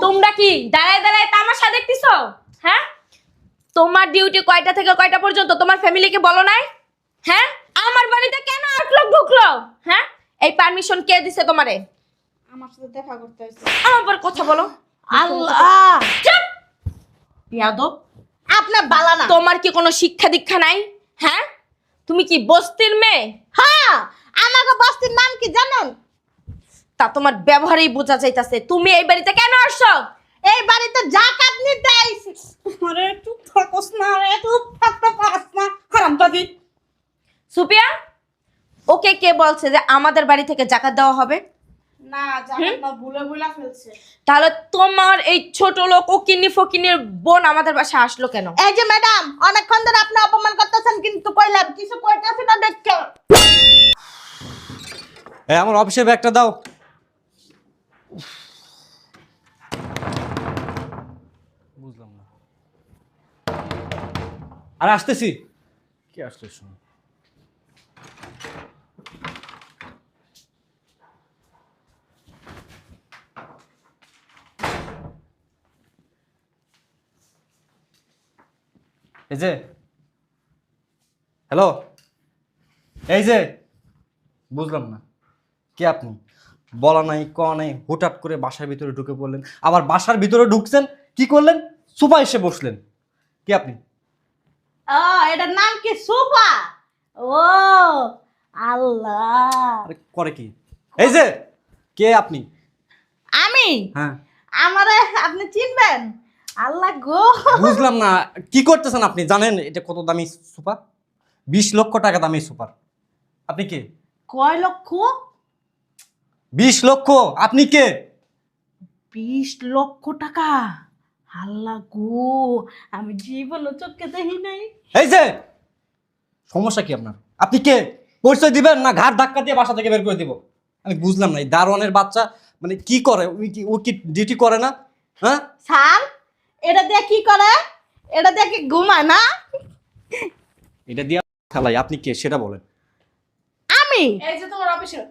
তোমরা কি দাঁড়ায় দাঁড়ায় তামাশা দেখতেছো? হ্যাঁ, তোমার ডিউটি কয়টা থেকে কয়টা পর্যন্ত তোমার ফ্যামিলিকে বলো নাই? হ্যাঁ, আমার বাড়িতে কেন 8 লোক ঢুকলো? হ্যাঁ, এই পারমিশন কে দিছে তোমারে? আমার সাথে দেখা করতে হইছে। আমার কথা বলো। আল্লাহ, চুপ! বিয়াদব, আপনার বালা না। তোমার কি কোনো শিক্ষা দীক্ষা নাই? হ্যাঁ, তুমি কি বস্তির মেয়ে? হ্যাঁ, আমাকে বস্তির নাম কি জানেন? তা তোমার ব্যবহারেই বোঝা যাইতাছে তুমি এই বাড়িতে কেন আসছো? এই বাড়িতে জাকাত নিতে আইছি। আরে চুপ থাকস না রে, চুপ থাকতে পারস না হারামজাদি। সুপিয়া, ওকে কে বলছে যে আমাদের বাড়ি থেকে জাকাত দেওয়া হবে? না, জাকাত না, ভুলে ভুলে ফেলছে। তাহলে তোমার এই ছোট লোক ও কিন্নি ফকিনের বোন আমাদের বাসায় আসলো কেন? এই যে ম্যাডাম, অনেকক্ষণ ধরে আপনি অপমান করতেছেন, কিন্তু কইলাম কিছু কইতাছি না দেখে। এই আমার অফিসের ব্যাগটা দাও। বুঝলাম না। আর আসতেছি। কি আসলে শুনুন। এই যে হ্যালো, এই যে বুঝলাম না কে আপনি? বলা নাই ক নাই, হুটহাট করে বাসার ভিতরে ঢুকে পড়লেন। আবার বাসার ভিতরে ঢুকছেন, কি করলেন? সোফা এসে বসলেন। কে আপনি? ও, এটার নাম কি? সুপা? ও আল্লাহ, আরে করে কি? এই যে কে আপনি? আমি? হ্যাঁ, আমারে আপনি চিনবেন? আল্লাহ গো, বুঝলাম না কি করতেছেন আপনি? জানেন এটা কত দামি সোফা? 20 লক্ষ টাকা দামি সোফা। আপনি কে? কয় লক্ষ? 20 লক্ষ। আপনি কে? 20 লক্ষ টাকা? আল্লাহ গো, আমি জীবনে চোখে দেখি নাই। এই যে সমস্যা কি আপনার? আপনি কে? পরিচয় দিবেন না ঘাড় ধাক্কা দিয়ে বাসা থেকে বের করে দিব? আমি বুঝলাম না এই দারোয়ানের বাচ্চা মানে কি করে? ও কি ডিউটি করে না? হ্যাঁ, স্যার, এটা দিয়ে কি করে? এটা দিয়ে কি ঘুমায় না? এটা দিয়ে খেলাই। আপনি কে সেটা বলেন। আমি? এই যে তোমার অফিসের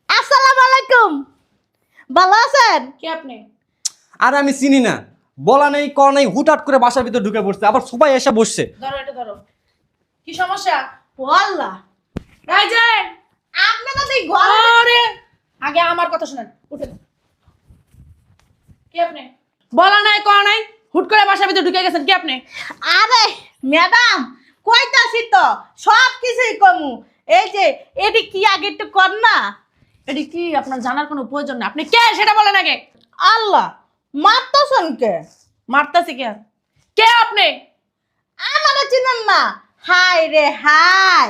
আসসালামু আলাইকুম, ভালো আছেন? কে আপনি? আর আমি চিনি না, বলা নেই ক নেই, হুটহাট করে বাসার ভিতর ঢুকে পড়ছে, আবার সবাই এসে বসছে। ধরো এটা ধরো। কি সমস্যা? ও আল্লাহ, এই যে আপনি না তুই ঘরে। আরে আগে আমার কথা শুনেন, উঠেন। কে আপনি? বলা নাই করা নাই, হুট করে বাসার ভিতরে ঢুকে গেছেন। কে আপনি? আরে ম্যাডাম, কইতাছি তো সব কিছুই কমু। এই যে এটি কি আগে একটু কর না। এটি কি আপনার জানার কোনো প্রয়োজন নেই। আপনি কে সেটা বলেন আগে। আল্লাহ, মারতাছেন কে? মারতাছি কে? কে আপনি? আমারে চিনেন না? হাই রে হাই,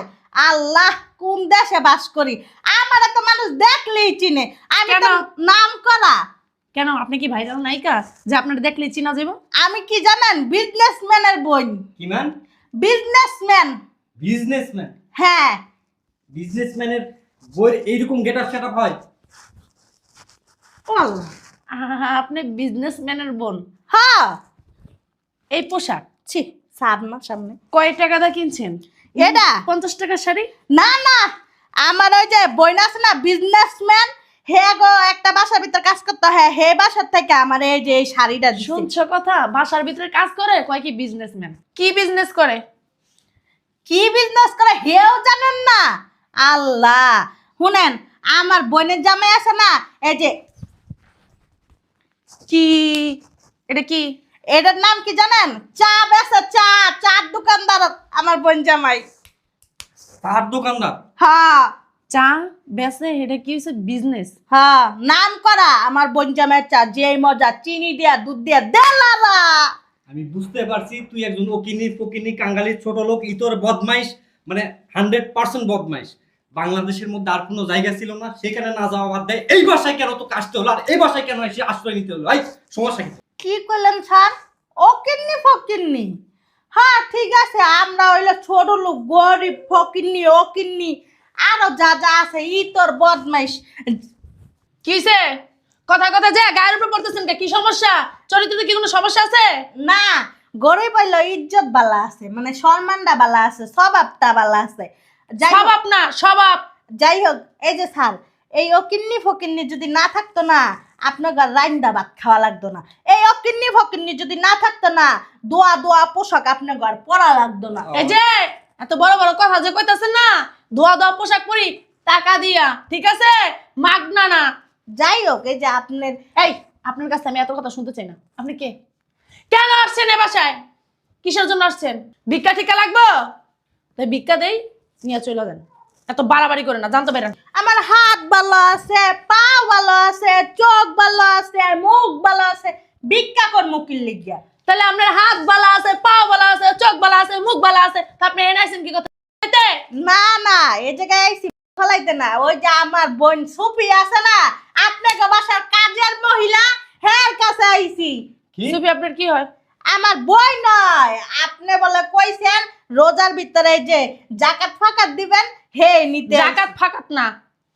আল্লাহ কোন দেশে বাস করি, আমারে তো মানুষ দেখলেই চিনে। আমি তো কেন? নাম করা। কেন আপনি কি ভাইরাল নায়িকা যে আপনার দেখলে চিনা যাবে? আমি কি জানেন? বিজনেসম্যানের বোন। কি ম্যান? বিজনেসম্যান। বিজনেসম্যান? হ্যাঁ। বিজনেসম্যানের বই এইরকম গেটআপ সেটআপ হয়? ও আল্লাহ। আপনি বিজনেসম্যানের বোন? হ্যাঁ। এই পোশাক ছি, সার না সামনে। কয় টাকা দা কিনছেন? এটা 50 টাকার শাড়ি? না না, আমার ওই যে বইন আছে না, বিজনেসম্যান, হে গো একটা বাসার ভিতর কাজ করতে হয়, হে বাসার থেকে আমার এই যে এই শাড়িটা দিছে। শুনছো কথা? বাসার ভিতরে কাজ করে, কয় কি বিজনেসম্যান? কি বিজনেস করে? কি বিজনেস করে হেও জানেন না? আল্লাহ, শুনেন, আমার বোনের জামাই আছে না, এই যে কি এটা কি? এটার নাম কি জানেন? চা বেচে, চা, চার দোকানদার আমার বোন জামাই। তার দোকানদার? হ্যাঁ চা বেচে, এটা কি হচ্ছে বিজনেস? হ্যাঁ, নাম করা আমার বোন জামাইয়ের চা, যে মজা, চিনি দিয়া দুধ দিয়া দেলারা। আমি বুঝতে পারছি তুই একজন ওকিনি ফকিনি কাঙ্গালি ছোট লোক, ইতর বদমাইশ, মানে 100% বদমাইশ। বাংলাদেশের মধ্যে আর কোনো জায়গা ছিল না সেখানে না যাওয়া বাদ দেয় এই বাসায় কেন তো আসতে হলো, আর এই বাসায় কেন এসে আশ্রয় নিতে হলো? এই সমস্যা কি? কি করলেন স্যার? ও কিন্নি ফকিন্নি? হ্যাঁ ঠিক আছে, আমরা হইলো ছোট লোক, গরিব, ফকিন্নি, ও কিন্নি, আরো যা যা আছে, ই তোর বদমাইশ। কিসে কথা কথা যে গায়ের উপর পড়তেছেন কে? কি সমস্যা? চরিত্রে কি কোনো সমস্যা আছে? না, গরিব হইলো ইজ্জত বালা আছে, মানে সম্মানটা বালা আছে, স্বভাবটা বালা আছে। যাই হোক, স্বভাব না স্বভাব। যাই হোক, এই যে স্যার, এই অকিন্নি ফকিন্নি যদি না থাকতো না, আপনাকে রাইন্দা ভাত খাওয়া লাগতো না। এই অকিন্নি ফকিন্নি যদি না থাকতো না, দোয়া দোয়া পোশাক আপনার ঘর পরা লাগতো না। এই যে এত বড় বড় কথা যে কইতাছেন না, ধোয়া ধোয়া পোশাক পরি টাকা দিয়া, ঠিক আছে? মাগনা না। যাই হোক, এই যে আপনার এই আপনার কাছে আমি এত কথা শুনতে চাই না। আপনি কে? কেন আসছেন এ বাসায়? কিসের জন্য আসছেন? ভিক্ষা টিকা লাগবো? তাই ভিক্ষা দেই, নিয়ে চলে যান। এত বাড়াবাড়ি করে না, জানতে পারেন। আমার হাত ভালো আছে, পা ভালো আছে, চোখ ভালো আছে, মুখ ভালো আছে, ভিক্ষা কর মুকিল লিগিয়া। তাহলে আপনার হাত বালা আছে, পা বালা আছে, চোখ বালা আছে, মুখ বালা আছে, তা আপনি এনে আইছেন কি কথা? না না, এই জায়গায় আইসি ফলাইতে না। ওই যে আমার বোন সুফি আছে না, আপনাকে বাসার কাজের মহিলা, হের কাছে আইসি। কি সুফি আপনার কি হয়? আমার বই নয়, আপনি বলে কইছেন রোজার ভিতরে এই যে জাকাত ফাকাত দিবেন, হে নিতে। জাকাত ফাকাত না,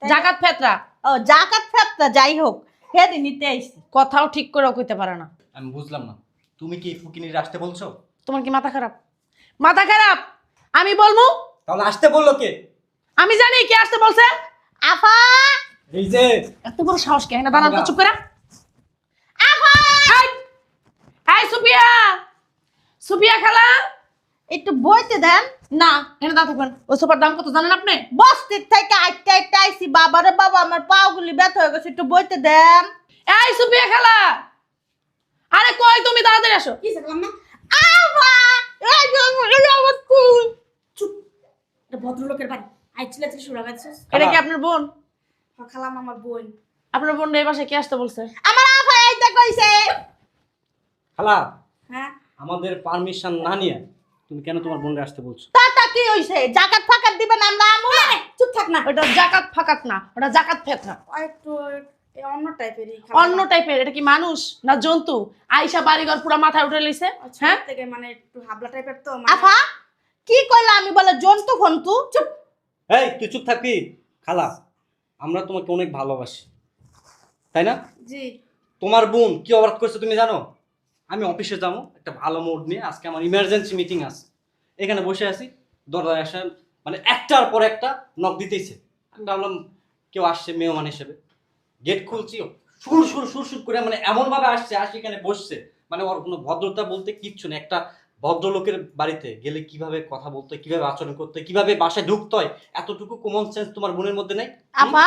জাকাত ফেতরা। ও জাকাত ফাকাত, যাই হোক, হে নিতে আইসি। কথাও ঠিক করে কইতে পারে না। আমি বুঝলাম না, তুমি কি ফকিনির আসতে বলছো? তোমার কি মাথা খারাপ? মাথা খারাপ? আমি বলবো? তাহলে আসতে বললো কে? আমি জানি কে আসতে বলছে। আফা, এই যে এত বড় সাহস কে? না দাঁড়ান তো, চুপ করে। আফা, এই সুফিয়া, সুফিয়া খালা, একটু বইতে দেন না এনে দাঁড়া থাকবেন। ওই সোফার দাম কত জানেন আপনি? বস্তির থেকে আইতে আইতে আইসি। বাবারে বাবা, আমার পাগুলি ব্যথা হয়ে গেছে, একটু বইতে দেন। এই সুফিয়া খালা, আরে কই তুমি, তাড়াতাড়ি আসো। কি দেখলাম না? আফা, এই যে আমার কুল। চুপ, এটা ভদ্রলোকের বাড়ি। আই চিল্লাচিল্লি শুরু লাগাইছিস। এটা কি আপনার বোন? খালাম আমার বোন। আপনার বোন এই বাসায় কে আসতে বলছে? আমার আফা আইতে কইছে। খালা, হ্যাঁ, আমাদের পারমিশন না নিয়ে তুমি কেন তোমার বোনকে আসতে বলছো? তাতা কি হইছে? জাকাত ফাকাত দিবেন, আমরা আমু না। চুপ থাক না। ওটা জাকাত ফাকাত না, ওটা জাকাত ফেতরা। একটু অন্য টাইপেরই অন্য টাইপের। এটা কি মানুষ না জন্তু? আইসা বাড়িঘর পুরা মাথায় উঠে লইছে। হ্যাঁ, থেকে মানে একটু হাবলা টাইপের তো। আফা কি কইলা? আমি বলে জন্তু ফন্তু। চুপ। এই তুই চুপ থাকবি? খালা, আমরা তোমাকে অনেক ভালোবাসি, তাই না? জি। তোমার বোন কি অপরাধ করছে তুমি জানো? আমি অফিসে যাবো একটা ভালো মুড নিয়ে, আজকে আমার ইমার্জেন্সি মিটিং আছে, এখানে বসে আছি, দরজায় আসা মানে একটার পর একটা নক দিতেইছে। আমি ভাবলাম কেউ আসছে মেহমান হিসেবে, গেট খুলছি, সুর সুর সুর সুর করে মানে এমনভাবে আসছে, আসে এখানে বসছে, মানে ওর কোনো ভদ্রতা বলতে কিচ্ছু নেই। একটা ভদ্রলোকের বাড়িতে গেলে কিভাবে কথা বলতে হয়, কিভাবে আচরণ করতে হয়, কিভাবে বাসায় ঢুকতে হয়, এতটুকু কমন সেন্স তোমার বোনের মধ্যে নেই? আফা,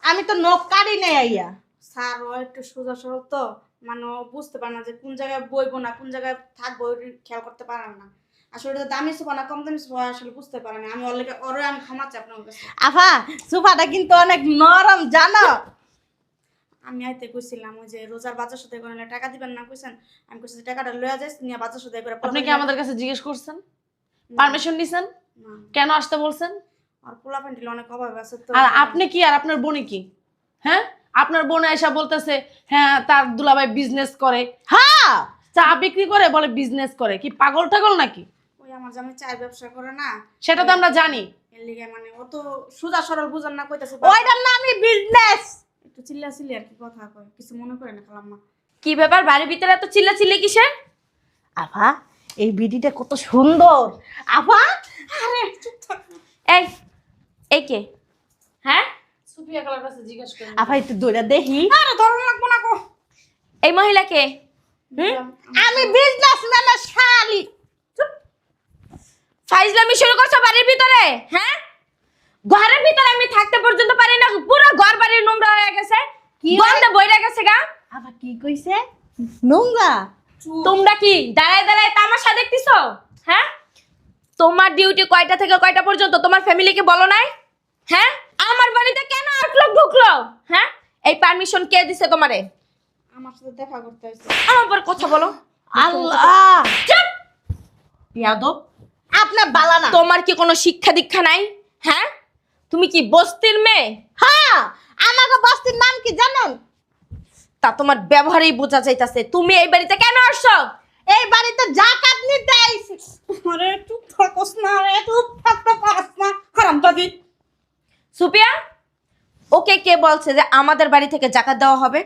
আমি তো নখ কাটি নাই আইয়া। স্যার ও একটু সোজা সরল তো, মানে ও বুঝতে পারে না যে কোন জায়গায় বইবো না কোন জায়গায় থাকবো, ওই খেয়াল করতে পারে না। আসলে এটা দামি সোফা না কম দামি সোফা আসলে বুঝতে পারে না। আমি ওরে আমি ক্ষমা চাই আপনার কাছে। আফা, সোফাটা কিন্তু অনেক নরম জানো। আমি আইতে কইছিলাম ওই যে রোজার বাজার সাথে করে টাকা দিবেন না কইছেন, আমি কইছি টাকাটা লইয়া যাইস নিয়ে বাজার সাথে করে। আপনি কি আমাদের কাছে জিজ্ঞেস করছেন? পারমিশন নিছেন? কেন আসতে বলছেন? আর পোলা প্যান্টিল অনেক অভাব আছে তো। আর আপনি কি আর আপনার বোনে কি? হ্যাঁ, আপনার বোন আয়সা বলতেছে হ্যাঁ তার দুলাভাই বিজনেস করে, হ্যাঁ, চা বিক্রি করে, বলে বিজনেস করে। কি পাগল টাগল নাকি? ওই আমার জামাই চায়ের ব্যবসা করে না, সেটা তো আমরা জানি। এর লিগে মানে ও তো সোজা সরল বুঝান না কইতাছে। ওইটার নামই বিজনেস। একটু চিল্লাচিল্লি আর কি কথা কয়, কিছু মনে করে না খালাম্মা। কি ব্যাপার বাড়ির ভিতরে এত চিল্লাচিল্লি কিসের? আফা, এই বিডিটা কত সুন্দর। আফা, আরে চুপ থাক না। এই এই কে? হ্যাঁ, সুফিয়া খালার কাছে জিজ্ঞেস করেন। আফা একটু দইরা দেখি। আরে ধরন লাগবো না গো। এই মহিলা কে? আমি বিজনেসম্যানের শালি। ফাইজলামি শুরু করছো বাড়ির ভিতরে? হ্যাঁ, ঘরের ভিতরে আমি থাকতে পর্যন্ত পারি না, পুরো ঘর বাড়ির নোংরা হয়ে গেছে, কি গন্ধে বইরা গেছে গা। আফা কি কইছে? নোংরা? তোমরা কি দাঁড়ায় দাঁড়ায় তামাশা দেখতেছো? হ্যাঁ, তোমার ডিউটি কয়টা থেকে কয়টা পর্যন্ত তোমার ফ্যামিলিকে বলো নাই? হ্যাঁ, আমার বাড়িতে কেন 8 লোক ঢুকলো? হ্যাঁ, এই পারমিশন কে দিছে তোমারে? আমার সাথে দেখা করতে হইছে। আমার পর কথা বলো। আল্লাহ, চুপ! ইয়াদব, আপনার বালা না। তোমার কি কোনো শিক্ষা দীক্ষা নাই? হ্যাঁ, তুমি কি বস্তির মেয়ে? হ্যাঁ, আমাকে বস্তির নাম কি জানেন? তা তোমার ব্যবহারেই বোঝা যাইতাছে। তুমি এই বাড়িতে কেন আসছো? এই বাড়িতে জাকাত নিতে আইছি। আরে চুপ থাকোস না রে, চুপ থাকতে পারস না হারামজাদি। সুপিয়া, ওকে কে বলছে যে আমাদের বাড়ি থেকে জাকাত দেওয়া হবে?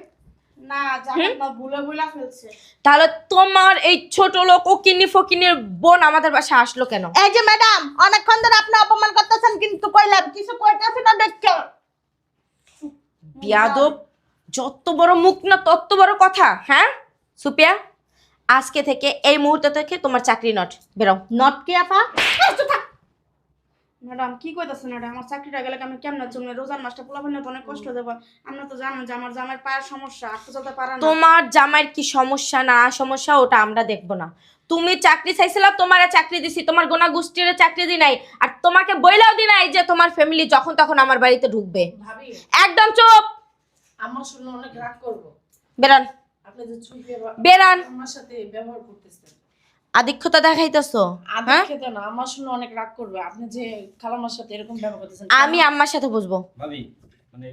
না জানেন না, ভুলে ভুলা ফেলছে। তাহলে তোমার এই ছোট লোক ও কিন্নি ফকিনের বোন আমাদের বাসায় আসলো কেন? এই যে ম্যাডাম, অনেকক্ষণ ধরে আপনি অপমান করতেছেন, কিন্তু কইলাম কিছু কইতাছি না দেখছো। বিয়াদব, যত বড় মুখ না তত বড় কথা, হ্যাঁ? সুপিয়া, আজকে থেকে এই মুহূর্ত থেকে তোমার চাকরি নট, বেরো। নট কি আপা? ম্যাডাম কি কইতাছেন এটা? আমার চাকরিটা গেলে আমি কেমন জন্য রোজার মাসটা পোলাপানে তো অনেক কষ্ট দেব। আপনি তো জানেন যে আমার জামাই পায়ের সমস্যা, হাঁটতে চলতে পারে না। তোমার জামাইয়ের কি সমস্যা না সমস্যা ওটা আমরা দেখবো না। তুমি চাকরি চাইছিলা, তোমারে চাকরি দিছি, তোমার গোনা গোষ্ঠীর চাকরি দি নাই, আর তোমাকে বইলাও দি নাই যে তোমার ফ্যামিলি যখন তখন আমার বাড়িতে ঢুকবে। ভাবি একদম চুপ, আমার শুনলে অনেক রাগ করবো। বেরান আপনি যে চুপি বেরান। আমার সাথে ব্যবহার করতেছেন, আধিক্যতা দেখাইতেছো, হ্যাঁ? খেতে না, আমার শুনে অনেক রাগ করবে আপনি যে খালামার সাথে এরকম ব্যবহার করতেছেন। আমি আম্মার সাথে বুঝবো। ভাবি মানে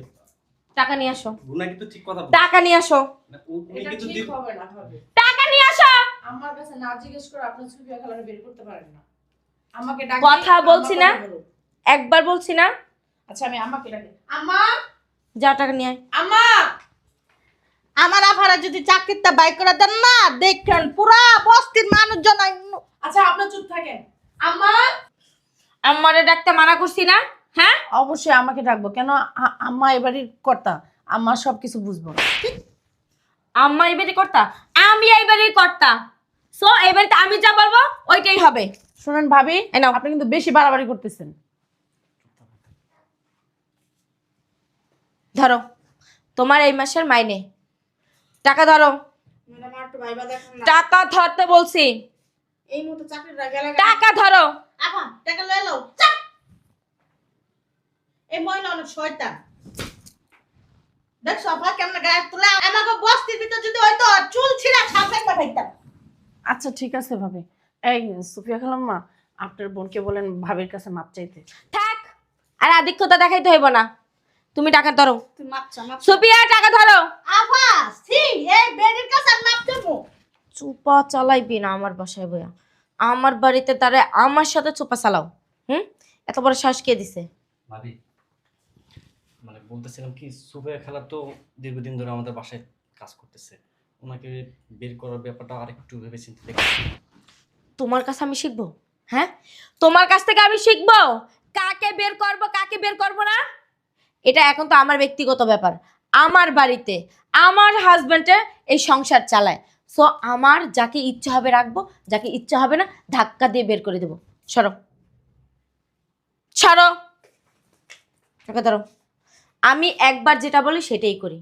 টাকা নিয়ে আসো, রুনা কিন্তু ঠিক কথা বলে। টাকা নিয়ে আসো, মানে উনি এটা কিন্তু ঠিক হবে না ভাবি। টাকা নিয়ে আসো। আমার কাছে না জিজ্ঞেস করে আপনি চুপি খালারে বের করতে পারেন না। আমাকে ডাক কথা বলছি না, একবার বলছি না। আচ্ছা আমি আম্মাকে ডাকি। আম্মা, যা টাকা নিয়ে আয়। আম্মা। আমার আফারা যদি চাকরিটা বাই করে দেন না, দেখেন পুরা বস্তির মানুষজন আচ্ছা আপনি চুপ থাকেন। আম্মা। আম্মারে ডাকতে মানা করছি না, হ্যাঁ? অবশ্যই আমাকে ডাকবো কেন? আম্মা এবারের কর্তা, আম্মা সবকিছু বুঝবো। আম্মা এই বাড়ির কর্তা, আমি এই বাড়ির কর্তা। সো এই বাড়িতে আমি যা বলবো ওইটাই হবে। শুনেন ভাবি, এই নাও। আপনি কিন্তু বেশি বাড়াবাড়ি করতেছেন। ধরো তোমার এই মাসের মাইনে, টাকা ধরো। ম্যাডাম আর একটু ভাইবা দেখেন না। টাকা ধরতে বলছি, এই মুহূর্তে চাকরিটা গেলে টাকা ধরো। আপা টাকা লয়ে লও। চাপ। এই মহিলা অনেক শয়তান। দেখছো আপা কেমন গায়ে তুলে আমাকে বস্তির ভিতর যদি হয়তো চুল ছিঁড়া ছাপেন পাঠাইতাম। আচ্ছা ঠিক আছে ভাবি। এই সুফিয়া খালাম্মা, আপনার বোনকে বলেন ভাবির কাছে মাপ চাইতে। থাক, আর আধিক্যতা দেখাইতে হইব না। তুমি টাকা ধরো। তুই মাপছা মাপ। সুপিয়া টাকা ধরো। আপা সি এই বেডির কাছে আমি মাপ দেবো। চুপা চালাইবি না আমার বাসায় বইয়া। আমার বাড়িতে দাঁড়ায় আমার সাথে চুপা চালাও। এত বড় শ্বাস কে দিছে? ভাবি মানে বলতেছিলাম কি, সুফিয়া খালা তো দীর্ঘদিন ধরে আমাদের বাসায় কাজ করতেছে, ওনাকে বের করার ব্যাপারটা আরেকটু ভেবে চিন্তে দেখি। তোমার কাছে আমি শিখবো? হ্যাঁ, তোমার কাছ থেকে আমি শিখবো কাকে বের করব কাকে বের করব না? এটা এখন তো আমার ব্যক্তিগত ব্যাপার। আমার বাড়িতে আমার হাজবেন্ডে এই সংসার চালায়। সো আমার যাকে ইচ্ছা হবে রাখবো, যাকে ইচ্ছা হবে না ধাক্কা দিয়ে বের করে দেবো। সরো সরো, টাকা ধরো। আমি একবার যেটা বলি সেটাই করি।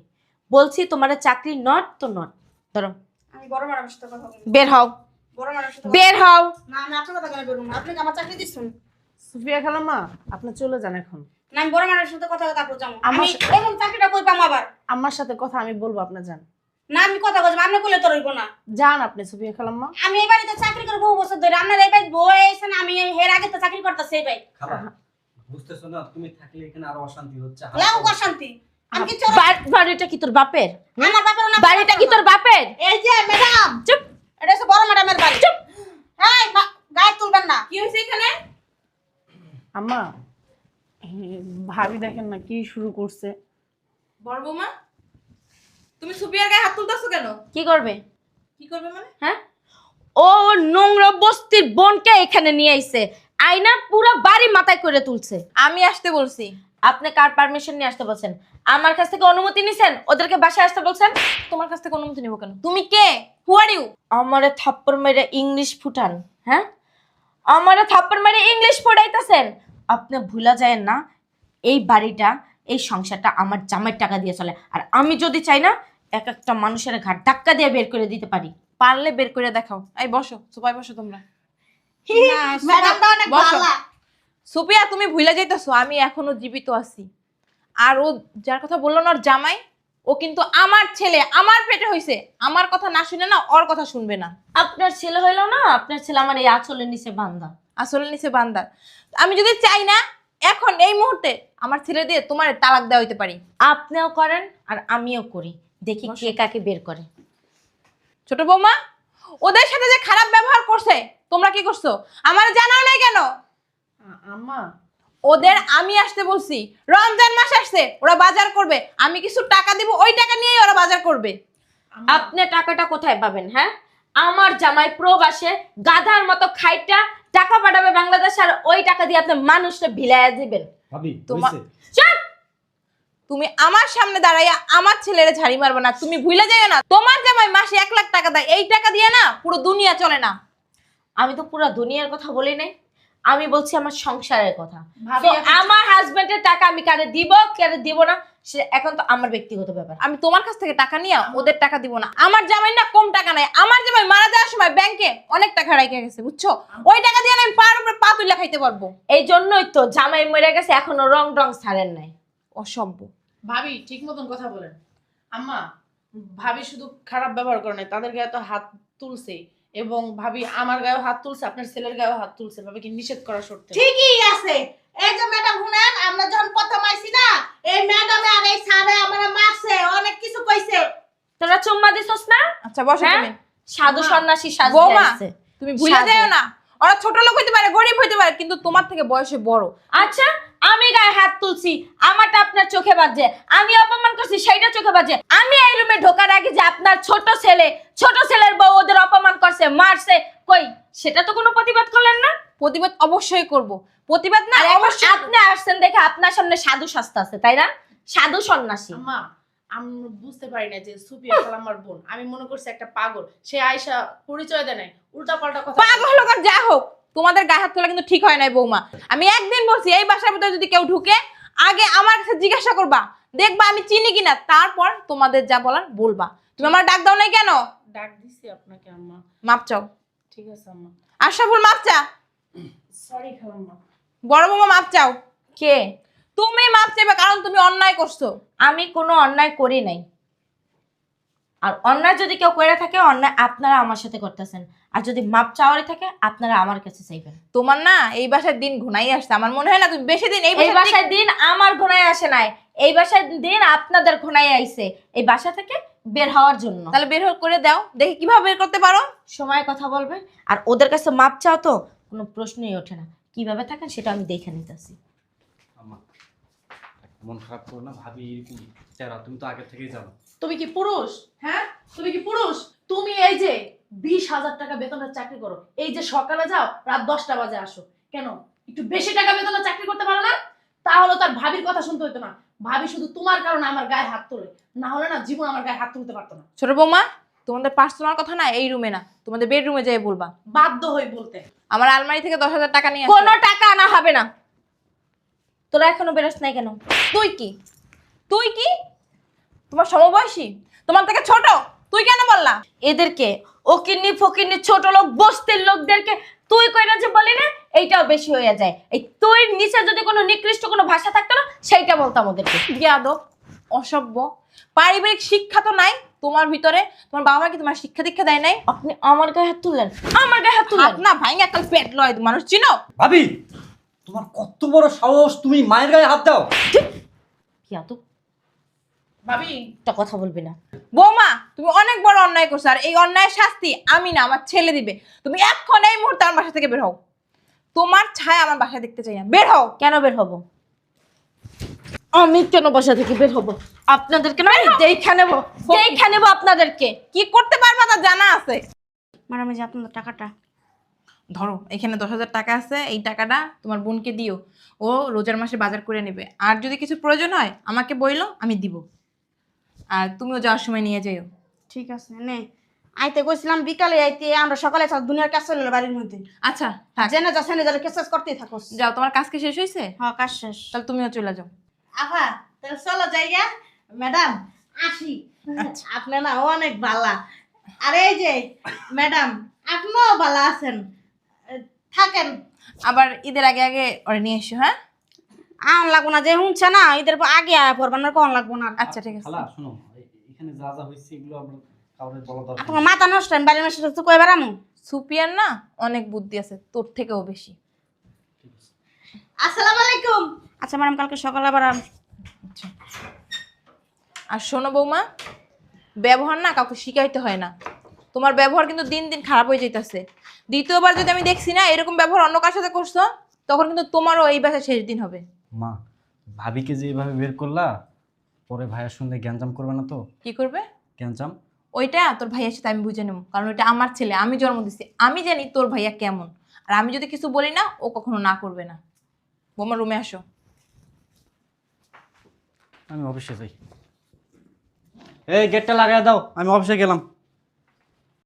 বলছি তোমার চাকরি নট তো নট। ধরো, আমি বড় ম্যাডামের সাথে কথা বলবো। বের হও, বড় ম্যাডামের সাথে বের হও। না আমি আপনার কথা কেন বলবো না? আপনি কি আমার চাকরি দিচ্ছেন? সুফিয়া খালাম্মা, আপনি চলে যান এখন। না আমি বড় ম্যাডামের সাথে কথা তারপর যাবো। আমার আমি এরকম চাকরিটা কই পাবো আবার? আমার সাথে কথা আমি বলবো, আপনি যান। না আমি কথা বলবো, আপনি কইলে তো রইব না। যান আপনি সুফিয়া খালাম্মা। আমি এই বাড়িতে চাকরি করে বহু বছর ধরে, আপনার এই বাড়ি বউ এসেছেন, আমি এর আগে তো চাকরি করতেছি এই বাড়ি। খালা বুঝতেছো না, তুমি থাকলে এখানে আরো অশান্তি হচ্ছে। লাগুক অশান্তি। আমি কিছু বাড়িটা কি তোর বাপের? আমার বাপের না, বাড়িটা কি তোর বাপের? এই যে ম্যাডাম, চুপ। এটা হচ্ছে বড় ম্যাডামের বাড়ি। চুপ। এই গায়ে তুলবেন না। কি হয়েছে এখানে? আম্মা, ভাবি দেখেন না কি শুরু করছে। বড় বৌমা, তুমি সুপিয়ার গায়ে হাত তুলতেছো কেন? কি করবে? কি করবে মানে? হ্যাঁ, ও নোংরা বস্তির বোনকে এখানে নিয়ে আইছে, আইনা পুরো বাড়ি মাথায় করে তুলছে। আমি আসতে বলছি। আপনি কার পারমিশন নিয়ে আসতে বলছেন? আমার কাছ থেকে অনুমতি নিছেন? ওদেরকে বাসায় আসতে বলছেন? তোমার কাছ থেকে অনুমতি নিব কেন? তুমি কে? হু আর ইউ? আমারে থাপ্পড় মেরে ইংলিশ ফুটান, হ্যাঁ? আমারে থাপ্পড় মেরে ইংলিশ ফুটাইতেছেন? আপনি ভুলা যায়েন না এই বাড়িটা, এই সংসারটা আমার জামাইয়ের টাকা দিয়ে চলে। আর আমি যদি চাই না এক একটা মানুষের ঘাট ধাক্কা দিয়ে বের করে দিতে পারি। পারলে বের করে দেখাও। এই বসো, সুপাই বসো তোমরা। ম্যাডামটা অনেক বসো। ভালো। সুপিয়া তুমি ভুলে যাইতেছো আমি এখনো জীবিত আছি। আর ও যার কথা বললো না, ওর জামাই, ও কিন্তু আমার ছেলে, আমার পেটে হইছে। আমার কথা না শুনে না ওর কথা শুনবে না। আপনার ছেলে হইলো না, আপনার ছেলে আমার এই আঁচলের নিচে বান্ধা। আসলে নিচে বান্দার। আমি যদি চাই না এখন এই মুহূর্তে আমার ছেলে দিয়ে তোমার তালাক দেওয়া হইতে পারি। আপনিও করেন আর আমিও করি, দেখি কে কাকে বের করে। ছোট বৌমা, ওদের সাথে যে খারাপ ব্যবহার করছে তোমরা কি করছো আমার জানাও নাই কেন? আম্মা, ওদের আমি আসতে বলছি, রমজান মাস আসছে, ওরা বাজার করবে, আমি কিছু টাকা দিব, ওই টাকা নিয়েই ওরা বাজার করবে। আপনি টাকাটা কোথায় পাবেন? হ্যাঁ, আমার জামাই প্রবাসে গাধার মতো খাইটা টাকা পাঠাবে বাংলাদেশ, আর ওই টাকা দিয়ে আপনি মানুষটা ভিলাইয়া দিবেন। ভাবি তোমার- হইছে? চুপ! তুমি আমার সামনে দাঁড়াইয়া আমার ছেলেরে ঝাড়ি মারবে না। তুমি ভুলে যাইও না, তোমার জামাই মাসে 1 লাখ টাকা দেয়, এই টাকা দিয়ে না পুরো দুনিয়া চলে না। আমি তো পুরো দুনিয়ার কথা বলি নাই, আমি বলছি আমার সংসারের কথা। ভাবি, তো এখন- আমার হাজবেন্ডের টাকা আমি কারে দিব কারে দিব না সে এখন তো আমার ব্যক্তিগত ব্যাপার। আমি তোমার কাছ থেকে টাকা নিয়ে ওদের টাকা দিব না। আমার জামাই না কম টাকা নাই, আমার জামাই মারা যাওয়ার সময় ব্যাংকে অনেক টাকা রেখে গেছে, বুঝছো? ওই টাকা দিয়ে না আমি পার উপরে পা তুলে খাইতে পারবো। এই জন্যই তো জামাই মরে গেছে, এখনো রং ছাড়েন নাই। অসভ্য। ভাবি ঠিক মতন কথা বলেন। আম্মা, ভাবি শুধু খারাপ ব্যবহার করে নাই, তাদের গায়ে তো হাত তুলছে, এবং ভাবি আমার গায়েও হাত তুলছে, আপনার ছেলের গায়েও হাত তুলছে। ভাবিকে নিষেধ করা সত্য। ঠিকই আছে। এই যে ম্যাডাম শুনেন, আমরা যখন প্রথম আইছি না, এই ম্যাডামে আর এই স্যারে আমারে মারছে, অনেক কিছু কইছে। তোরা চুম্মা দিছস না? আচ্ছা বসো হ্যাঁ? তুমি। সাধু আম্মা, সন্ন্যাসী সাজতে বৌমা, আসছে। তুমি ভুলে সাধু। যাও না, ওরা ছোট লোক হইতে পারে, গরিব হইতে পারে, কিন্তু তোমার থেকে বয়সে বড়। আচ্ছা, আমি গায়ে হাত তুলছি, আমারটা আপনার চোখে বাজে, আমি অপমান করছি সেইটা চোখে বাজে। আমি এই রুমে ঢোকার আগে যে আপনার ছোট ছেলের বউ ওদের অপমান করছে, মারছে, কই সেটা তো কোনো প্রতিবাদ করলেন না। প্রতিবাদ অবশ্যই করব। প্রতিবাদ না আর এখন অবশ্যই আপনি আসছেন দেখে আপনার সামনে সাধু সাজতে আছে, তাই না? সাধু সন্ন্যাসী। আম্মা, আমি বুঝতে পারি না যে সুপিয়া আমার বোন, আমি মনে করছি একটা পাগল, সে আয়সা পরিচয় দেয় নাই, উল্টা পাল্টা কথা পাগল হোক আর যা হোক, তোমাদের গায়ে হাত তোলা কিন্তু ঠিক হয় নাই বৌমা। আমি একদিন বলছি এই বাসার ভিতরে যদি কেউ ঢুকে আগে আমার কাছে জিজ্ঞাসা করবা, দেখবা আমি চিনি কিনা, তারপর তোমাদের যা বলার বলবা। তুমি আমার ডাক দাও নাই কেন? ডাক দিছি আপনাকে আম্মা। মাপ চাও। ঠিক আছে আম্মা। আশরাফুল মাপ চা। সরি খালাম্মা। বড় বৌমা মাপ চাও। কে? তুমি মাপ চাইবে, কারণ তুমি অন্যায় করছো। আমি কোনো অন্যায় করি নাই। আর অন্যায় যদি কেউ করে থাকে, অন্যায় আপনারা আমার সাথে করতেছেন। আর যদি মাপ চাওয়ারই থাকে, আপনারা আমার কাছে চাইবেন। তোমার না এই বাসার দিন ঘনাই আসছে, আমার মনে হয় না তুমি বেশি দিন এই এই বাসায় বাসার দিন আমার ঘনায় আসে নাই, এই বাসার দিন আপনাদের ঘনায় আইছে এই বাসা থেকে বের হওয়ার জন্য। তাহলে বের করে দাও, দেখি কিভাবে বের করতে পারো। সময় কথা বলবে। আর ওদের কাছে মাপ চাও তো কোনো প্রশ্নই ওঠে না, কিভাবে থাকেন সেটা আমি দেখে নিতেছি। আম্মা, মন খারাপ করো না, ভাবি এরকম চেহারা তুমি তো আগে থেকেই জানো। তুমি কি পুরুষ? হ্যাঁ, তুমি কি পুরুষ? তুমি এই যে 20,000 টাকা বেতনের চাকরি করো, এই যে সকালে যাও রাত 10টা বাজে আসো, কেন একটু বেশি টাকা বেতনের চাকরি করতে পারো না? তাহলে তার ভাবির কথা শুনতে হতো না। ভাবি শুধু তোমার কারণে আমার গায়ে হাত তোলে, না হলে না জীবন আমার গায়ে হাত তুলতে পারতো না। ছোট বৌমা, তোমাদের পার্সোনাল কথা না এই রুমে না, তোমাদের বেডরুমে যাই বলবা। বাধ্য হই বলতে। আমার আলমারি থেকে 10,000 টাকা নিয়ে কোনো আসো। টাকা আনা হবে না। তোরা এখনো বেরোস নাই কেন? তুই কি? তুই কি? তোমার সমবয়সী, তোমার থেকে ছোট, তুই কেন বললা? এদেরকে ওকিন্নি ফকিন্নি ছোট লোক বস্তির লোকদেরকে তুই কইরা যে বলি না, এইটাও বেশি হয়ে যায়। এই তুই নিচে যদি কোনো নিকৃষ্ট কোনো ভাষা থাকতো না, সেইটা বলতাম ওদেরকে। বেয়াদব, অসভ্য। পারিবারিক শিক্ষা তো নাই তোমার ভিতরে, তোমার বাবা মা কি তোমার শিক্ষা দীক্ষা দেয় নাই? আপনি আমার গায়ে হাত তুললেন, আমার গায়ে হাত তুললেন। হাত না ভাঙে একটা পেট লয়, মানুষ চিনো? ভাবি, তোমার কত বড় সাহস, তুমি মায়ের গায়ে হাত দাও? কি এত ভাবি, একটা কথা বলবি না। বৌমা, তুমি অনেক বড় অন্যায় করছো, আর এই অন্যায়ের শাস্তি আমি না, আমার ছেলে দিবে। তুমি এখন এই মুহূর্তে আমার বাসা থেকে বের হও। তোমার ছায়া আমার বাসায় দেখতে চাই না, বের হও। কেন বের হব? আমি কেন বাসা থেকে বের হব? আপনাদেরকে না যেইখানে নেবো, যেইখানে নেবো আপনাদেরকে। কি করতে পারবা তা জানা আছে। ম্যাডাম, এই যে আপনাদের টাকাটা। ধরো, এখানে 10,000 টাকা আছে, এই টাকাটা তোমার বোনকে দিও, ও রোজার মাসে বাজার করে নেবে। আর যদি কিছু প্রয়োজন হয় আমাকে বইলো, আমি দিব। আর তুমিও যাওয়ার সময় নিয়ে যাইও। ঠিক আছে নে। আইতে কইছিলাম বিকালে আইতে, আমরা সকালে সব দুনিয়ার কাজ চলে বাড়ির মধ্যে। আচ্ছা থাক, জেনে যা সেনে যারা কেস করতেই থাকোস। যাও, তোমার কাজ কি শেষ হয়েছে? হ্যাঁ, কাজ শেষ। তাহলে তুমিও চলে যাও। আফা, তাহলে চলো জায়গা। ম্যাডাম আসি। আপনি না অনেক ভালা। আর এই যে ম্যাডাম, আপনিও ভালো আছেন, থাকেন। আবার ঈদের আগে আগে ওরা নিয়ে এসো, হ্যাঁ? আন লাগবো না, যে শুনছে না ঈদের পর আগে আয়া পড়বেন না, কখন লাগবো না। আচ্ছা ঠিক আছে। খালা শোনো, এখানে যা যা হয়েছে এগুলো আমরা কাউরে বলা দরকার নেই। আপনার মাথা নষ্ট, আমি বাড়ির মাসে তো কয়ে বেড়ামু। সুপিয়ার না অনেক বুদ্ধি আছে, তোর থেকেও বেশি। আসসালামু আলাইকুম। আচ্ছা ম্যাডাম, কালকে সকালে আবার আর শোনো বৌমা, ব্যবহার না কাউকে শিখাইতে হয় না। তোমার ব্যবহার কিন্তু দিন দিন খারাপ হয়ে যাইতেছে। দ্বিতীয়বার যদি আমি দেখছি না এরকম ব্যবহার অন্য কার সাথে করছো, তখন কিন্তু তোমারও এই বাসায় শেষ দিন হবে। মা, ভাবিকে যে এভাবে বের করলা, পরে ভাইয়া শুনলে গ্যাঞ্জাম করবে না তো? কি করবে? গ্যাঞ্জাম? ওইটা তোর ভাইয়ার সাথে আমি বুঝে নেব, কারণ ওইটা আমার ছেলে, আমি জন্ম দিচ্ছি, আমি জানি তোর ভাইয়া কেমন। আর আমি যদি কিছু বলি না, ও কখনো না করবে না। বৌমা রুমে আসো। আমি অফিসে যাই। এই গেটটা লাগাই দাও, আমি অফিসে গেলাম।